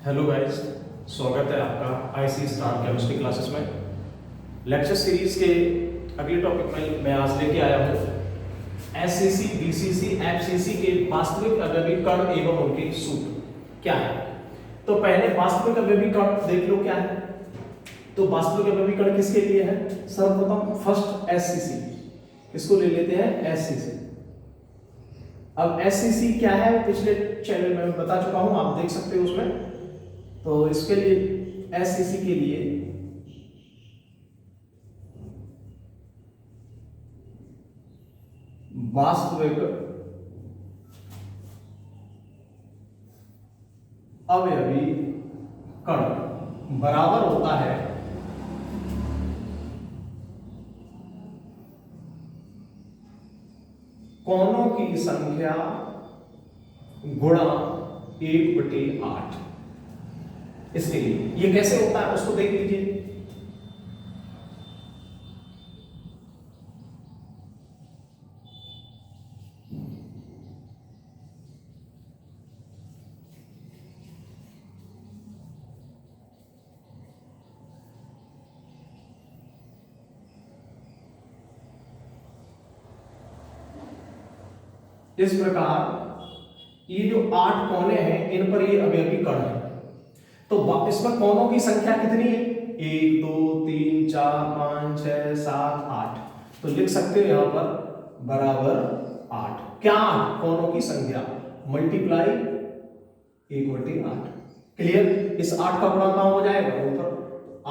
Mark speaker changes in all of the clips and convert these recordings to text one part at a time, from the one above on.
Speaker 1: Hello guys, स्वागत है आपका आईसी स्टार केमिस्ट्री क्लासेस में। लेक्चर सीरीज के अगले टॉपिक में मैं आज लेके आया हूँ एससीसी, बीसीसी, एफसीसी के वास्तविक अवयवी कण एवं उनके सूत्र क्या है। तो पहले वास्तविक अवयवी कण देख लो क्या है। तो वास्तविक अवयवी कण किसके लिए है? सर्वप्रथम फर्स्ट एससीसी, इसको ले लेते हैं एससीसी। अब एससीसी क्या है पिछले चैनल में मैं बता चुका हूं, आप देख सकते हो उसमें। तो इसके लिए एससीसी के लिए वास्तविक अवयवी कण बराबर होता है कोणों की संख्या गुणा 1/8। इसके लिए ये कैसे होता है उसको देख लीजिए। इस प्रकार ये जो 8 कोने हैं इन पर ये अवयवी कण है। तो इसमें कोनों की संख्या कितनी है? 1 2 3 4 5 6 7 8। तो लिख सकते हो यहां पर बराबर 8। क्या 8? कोनों की संख्या मल्टीप्लाई 1/8। क्लियर? इस 8 का गुणा कहां हो जाएगा? ऊपर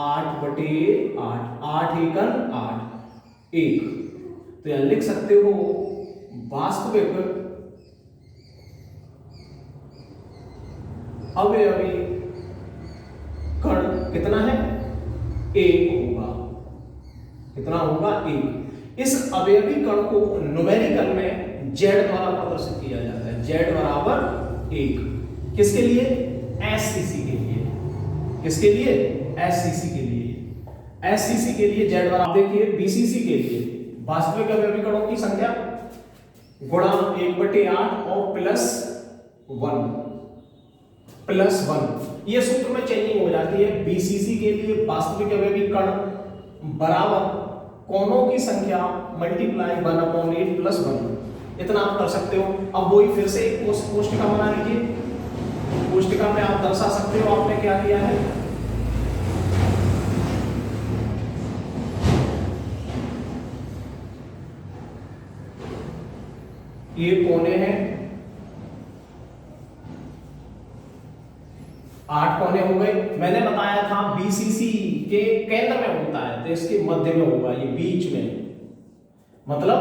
Speaker 1: 8/8। 8 एकन 8 1। तो यहां लिख सकते हो वास्तविक अवयवी कण कितना है? 1 होगा। कितना होगा? 1। इस अवयवी कण को न्यूमेरिकल में z द्वारा प्रदर्शित किया जाता है। z बराबर 1 किसके लिए? एससीसी के लिए। किसके लिए? एससीसी के लिए। एससीसी के लिए z बराबर, देखिए बीसीसी के लिए वास्तविक अवयवी कणों की संख्या गुणा 1/8 और +1 ये सूत्र में चेंजिंग हो जाती है। बीसीसी के लिए वास्तविक अवयवी कण बराबर कोणों की संख्या मल्टीप्लाई 1/8 +1। इतना आप कर सकते हो। अब वही फिर से एक कोष्ठिका बना लीजिए। कोष्ठिका में आप दर्शा सकते हो आपने क्या किया है। ये कोने हैं, 8 कोने हो गए। मैंने बताया था बीसीसी के केंद्र में होता है, तो इसके मध्य में होगा, ये बीच में। मतलब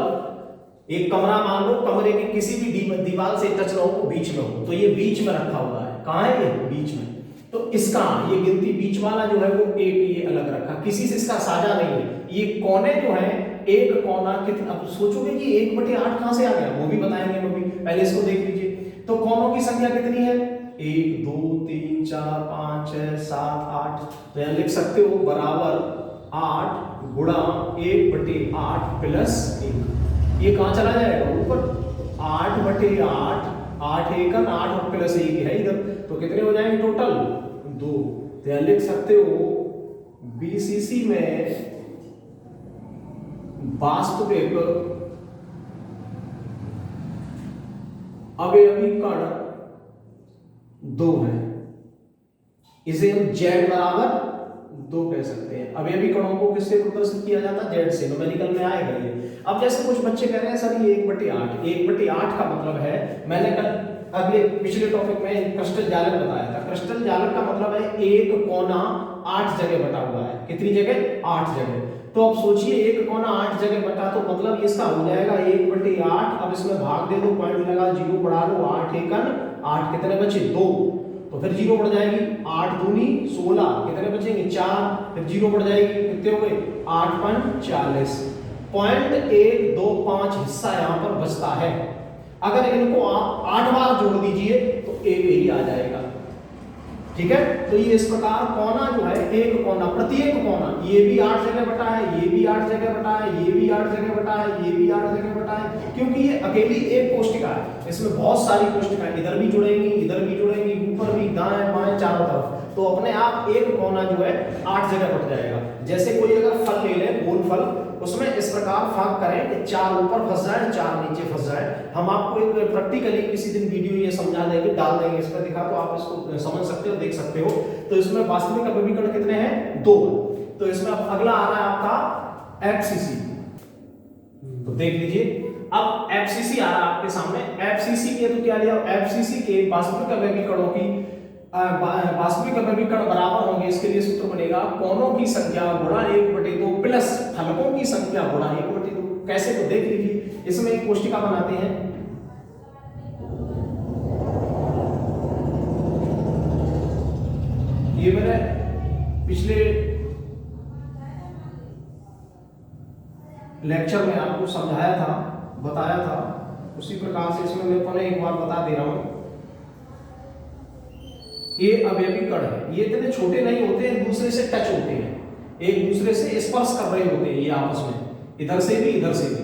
Speaker 1: एक कमरा मान लो, कमरे के किसी भी दीवार से टच ना हो, बीच में हो, तो ये बीच में रखा हुआ है। कहां है ये? बीच में। तो इसका ये गिनती बीच वाला जो है वो एक ये अलग रखा, किसी से इसका साझा नहीं है। ये कोने जो है, एक कोना कितना, अब सोचोगे कि 1/8 कहां से आ गया, वो भी बताएंगे हम अभी। पहले इसको देख लीजिए। तो कोनों की संख्या कितनी है? 1 2 3 4 5 6 7 8। तो यहां लिख सकते हो बराबर 8 गुणा 1/8 +1। ये कहां चला जाएगा? ऊपर 8/8। 8 एकन 8 और +1 है इधर, तो कितने हो जाएंगे टोटल? 2। तो यहां लिख सकते हो बीसीसी में वास्तविक अवयवी कण 2 है। इसे हम z बराबर 2 कह सकते हैं। अवयवी कणों को किससे प्रदर्शित किया जाता है? z से। न्यूमेरिकल में आएगा ये। अब जैसे कुछ बच्चे कह रहे हैं सर ये 1/8। 1/8 का मतलब है, मैंने कल पिछले टॉपिक में क्रिस्टल जालक बताया था। क्रिस्टल जालक का मतलब है एक कोना 8 जगह बटा हुआ है। कितनी जगह? 8 जगह। तो अब सोचिए एक कोना 8 जगह बटा, तो मतलब इसका हो जाएगा 1/8। अब इसमें भाग दे दो, पॉइंट लगा, 0 बढ़ा लो, 8 एकन 8, कितने बचे? 2। तो फिर 0 बढ़ जाएगी, 8 दूनी 16, कितने बचेंगे? 4। फिर 0 बढ़ जाएगी, कितने हो गए? 8 × 40। 0.125 हिस्सा यहां पर बचता है। अगर इनको आप 8 बार जोड़ दीजिए तो एक ही आ जाएगा। ठीक है? तो ये इस प्रकार कोना जो है, एक कोना, प्रत्येक कोना, ये भी 8 जगह बटा है, ये भी 8 जगह बटा है, ये भी 8 जगह बटा है, ये भी 8 जगह बटा है, क्योंकि ये अकेली एक कोष्ठिका है। इसमें बहुत सारी कोष्ठिकाएं इधर भी जुड़ेंगी, इधर भी जुड़ेंगी, ऊपर भी, दाएं बाएं चारों चारों तरफ, तो अपने आप एक कोना जो है 8 जगह बट जाएगा। जैसे कोई अगर फल ले ले, गोल फल, उसमें इस प्रकार फांक करें कि 4 ऊपर फंस जाए, 4 नीचे फंस जाए। हम आपको एक प्रैक्टिकली किसी दिन वीडियो ये समझा देंगे, डाल देंगे इस पर दिखा, तो आप इसको समझ सकते हो, देख सकते हो। तो इसमें वास्तविक अभिकर्ण कितने हैं? 2। तो इसमें अगला आ रहा है आपका एफसीसी, तो देख लीजिए। अब एफसीसी आ रहा है आपके सामने। एफसीसी के तो क्या लिया? एफसीसी के वास्तविक अभिकर्णों की वास्तविक अभिकर्ण बराबर होंगे। इसके लिए सूत्र बनेगा कोणों की संख्या गुणा 1/2 प्लस फलकों की संख्या गुणा 1/2। कैसे? तो देख लीजिए, इसमें एक कोष्टिका बनाते हैं। ये मैंने पिछले लेक्चर में आपको समझाया था, बताया था, उसी प्रकार से इसमें मैं पुनः एक बार बता दे रहा हूं। ये अवयवी कण है, ये इतने छोटे नहीं होते, एक दूसरे से टच होते हैं, एक दूसरे से स्पर्श कर रहे होते हैं ये आपस में, इधर से भी इधर से भी।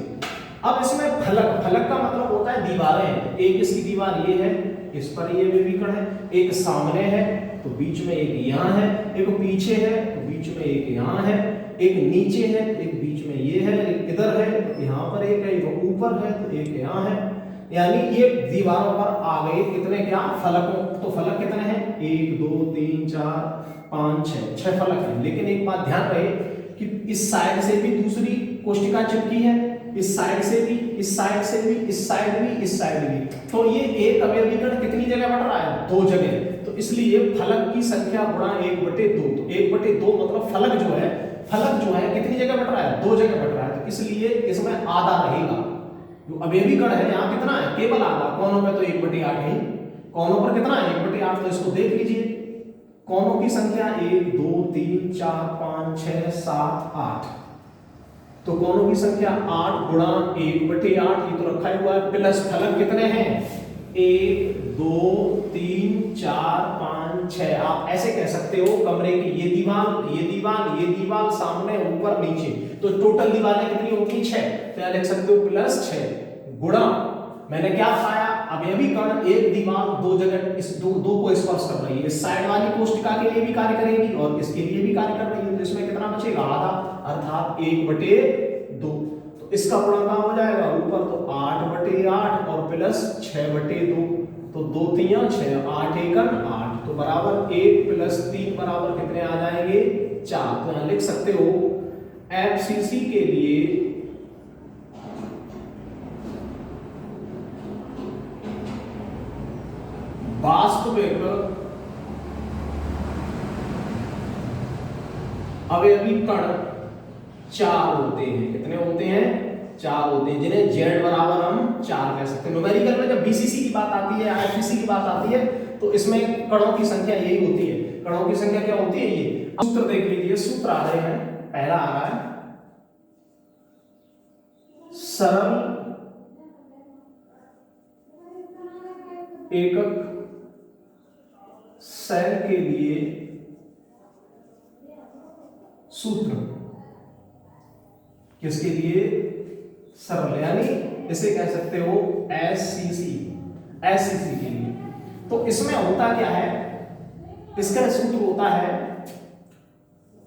Speaker 1: अब इसमें फलक, फलक का मतलब होता है दीवारें। एक इसकी दीवार ये है, इस पर ये अवयवी कण है, एक सामने है तो बीच में एक यहाँ है, एक पीछे है तो बीच में एक यहाँ है, एक नीचे है, एक बीच में ये है, एक इधर है, यहाँ पर एक है, एक ऊपर है तो एक यहाँ है। यानी ये दीवारों पर आ गए कितने? क्या? फलकों। तो फलक कितने हैं? 1 2 3 4 5 6 फलक हैं। लेकिन एक बात ध्यान रहे कि इस साइड से भी दूसरी कोष्टिका चिपकी है, इस साइड से भी, इस साइड से भी, इस साइड भी, इस साइड भी। तो ये एक अवयवी कण कितनी जगह बट रहा है? 2 जगह। तो इसलिए फलक की संख्या गुणा 1/2। तो 1/2 मतलब फलक जो है, फलक जो है कितनी जगह बट रहा है? 2 जगह बट रहा है। तो इसलिए इसमें आधा रहेगा। जो अवयवी कण है यहाँ कितना है? केवल आधा। कोनों पे तो 1/8 है, कोनों पर कितना है? 1/8। तो इसको देख लीजिए, कोनों की संख्या 1 2 3 4 5 6 7 8। तो कोनों की संख्या 8 गुणा 1/8, ये तो रखा हुआ है, प्लस फलक कितने हैं? 1 2 3 4 5 6। आप ऐसे कह सकते हो कमरे की ये दीवार, ये दीवार, ये दीवार, सामने ऊपर नीचे, तो टोटल दीवारें कितनी होती हैं? 6। तो यहां लिख सकते हो प्लस 6 गुणा, मैंने क्या पाया? अवयवी कण एक दीवार 2 जगह इस दो को स्पर्श कर रही है। इस साइड वाली कोष्टिका के लिए भी कार्य करेगी और इसके लिए भी कार्य कर रही है। तो इसमें कितना बचेगा? आधा, अर्थात 1/2। तो इसका गुणनफल हो जाएगा ऊपर तो 8/8 और प्लस 6/2। तो 2 3 6, 8 एकम 8, तो बराबर 1 प्लस 3 बराबर कितने आ जाएंगे? 4। तो यहां लिख सकते हो एफसीसी के लिए वास्तविक अवयवी कण 4 होते हैं। कितने होते हैं? 4 होते हैं, जिन्हें z बराबर हम 4 कह सकते हैं। न्यूमेरिकल में जब बीसीसी की बात आती है, आईपीसी की बात आती है, तो इसमें कणों की संख्या यही होती है। कणों की संख्या क्या होती है? ये सूत्र देख लीजिए, सूत्र आ रहे हैं। पहला आ रहा है सरल एकक सेल के लिए सूत्र, किसके लिए? सरल, यानी इसे कह सकते हो एससीसी, एससीसी के लिए। तो इसमें होता क्या है? इसका सूत्र होता है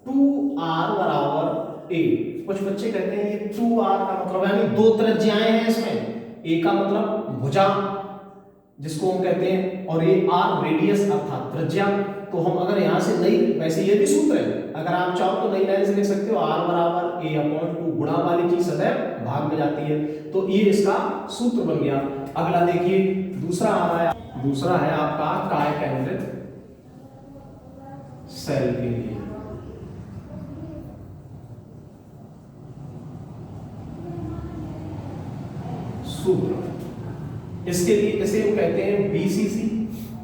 Speaker 1: 2r बराबर a। कुछ बच्चे कहते हैं ये 2r का मतलब, यानी 2 त्रिज्याएं हैं इसमें। a का मतलब भुजा जिसको हम कहते हैं, और ये r रेडियस अर्थात त्रिज्या। तो हम अगर यहां से नई, वैसे ये भी सूत्र है, अगर आप चाहो तो नई लाइन से लिख सकते हो r बराबर a/2। गुणा वाली चीज सदैव भाग में जाती है, तो ये इसका सूत्र बन गया। अगला देखिए, दूसरा आ रहा है, दूसरा है आपका काय केंद्रित सेल के लिए सूत्र। इसके लिए इसे हम कहते हैं बीसीसी।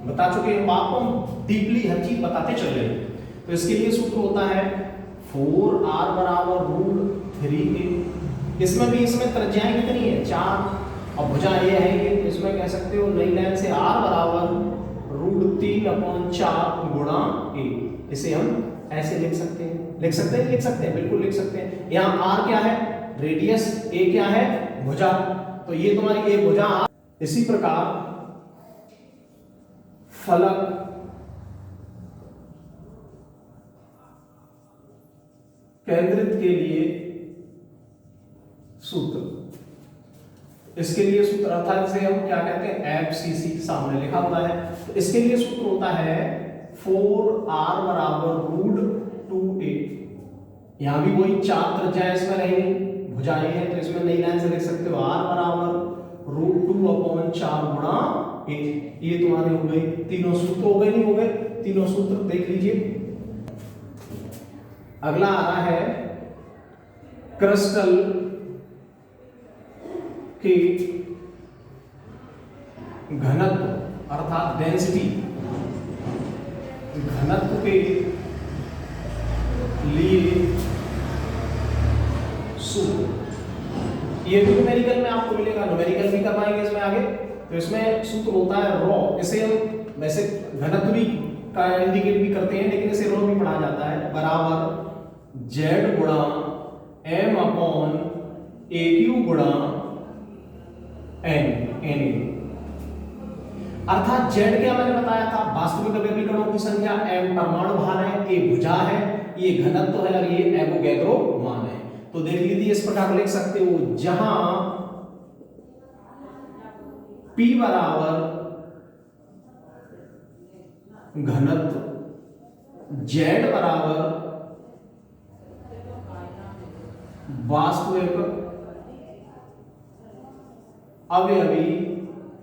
Speaker 1: बता चुके हैं आपको, डीपली हर चीज बताते चल रहे हैं। तो इसके लिए सूत्र होता है 4r बराबर √3a। इसमें भी, इसमें त्रिज्याएं कितनी है? 4 और भुजा ये है कि इसमें कह सकते हो नई लाइन से r बराबर √3/4 गुणा a। इसे हम ऐसे लिख सकते हैं, लिख सकते हैं, लिख सकते हैं, बिल्कुल लिख सकते हैं। यहाँ r क्या है? रेडियस, a क्या है? भुजा। तो ये तुम्हारी a भुजा। इसी प्रकार फलक केंद्रित के लिए सूत्र, इसके लिए सूत्र अर्थात इसे हम क्या कहते हैं, FCC सामने लिखा हुआ है। तो इसके लिए सूत्र होता है 4r बराबर √2a। यहां भी वही चार त्रिज्या इसमें रहेंगी, भुजाएं हैं, तो इसमें नई लाइन से लिख सकते हो r बराबर √2/4 गुणा a। ये तुम्हारे हो गए तीनों सूत्र, हो गए नहीं हो गए तीनों सूत्र, देख लीजिए। अगला आ रहा है क्रिस्टल की घनत्व अर्थात डेंसिटी, घनत्व के लिए सूत्र। ये भी न्यूमेरिकल में आपको मिलेगा, न्यूमेरिकल भी करवाएंगे इसमें आगे। तो इसमें सूत्र होता है रॉ, इसे हम वैसे घनत्व भी का इंडिकेट भी करते हैं, लेकिन इसे रॉ भी पढ़ा जाता है, बराबर z गुणा m/AQ गुणा n। अर्थात z क्या मैंने बताया था, वास्तविक अवयवी कणों की संख्या, m परमाणु भार है, a भुजा है, ये घनत्व है और ये एवोगैड्रो मान है। तो देख लीजिए इस प्रकार लिख सकते हो, जहां p बराबर घनत्व, z बराबर वास्तविक अवयवी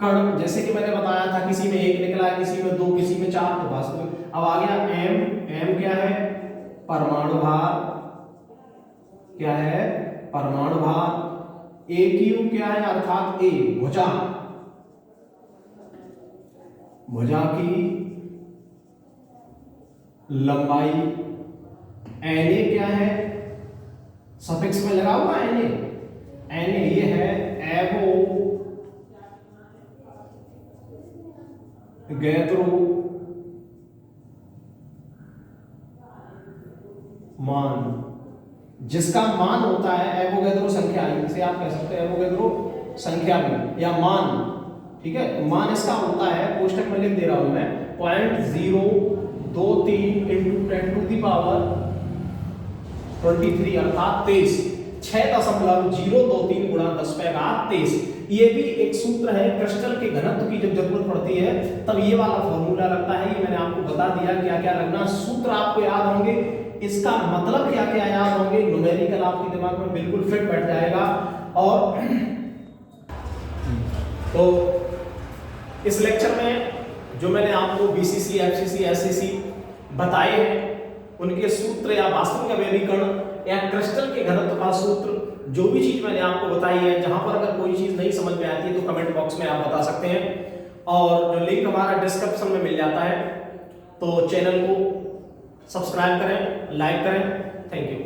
Speaker 1: कण, जैसे कि मैंने बताया था किसी में 1 निकला है, किसी में 2, किसी में 4, तो वास्तविक। अब आ गया m क्या है, परमाणु भार, क्या है परमाणु भार, AQ क्या है अर्थात a भुजा, भुजा की लंबाई, Na क्या है, सफिक्स में लगा हुआ Na ये है एवोगैड्रो मान, जिसका मान होता है एवोगैड्रो संख्या, इसे आप कह सकते हैं एवोगैड्रो संख्या भी या मान, ठीक है। तो मान इसका होता है, कोष्टक में लिख दे रहा हूं मैं, 0.023 × 10⁻23 अर्थात 23, 6.023 गुणा 10⁻23। ये भी एक सूत्र है, क्रिस्टल के घनत्व की जब जरूरत पड़ती है तब ये वाला फॉर्मूला लगता है। ये मैंने आपको बता दिया क्या क्या लगना, सूत्र आपको याद होंगे, इसका मतलब क्या क्या याद होंगे, न्यूमेरिकल आपके दिमाग में बिल्कुल फिट बैठ जाएगा। और तो इस लेक्चर में जो मैंने आपको BCC, FCC, SCC बताए हैं, उनके सूत्र या वास्तविक अवयवी कण या क्रिस्टल के घनत्व का सूत्र, जो भी चीज मैंने आपको बताई है, जहां पर अगर कोई चीज नहीं समझ में आती है तो कमेंट बॉक्स में आप बता सकते हैं, और जो लिंक हमारा डिस्क्रिप्शन में मिल जाता है। तो चैनल को सब्सक्राइब करें, लाइक करें। Thank you.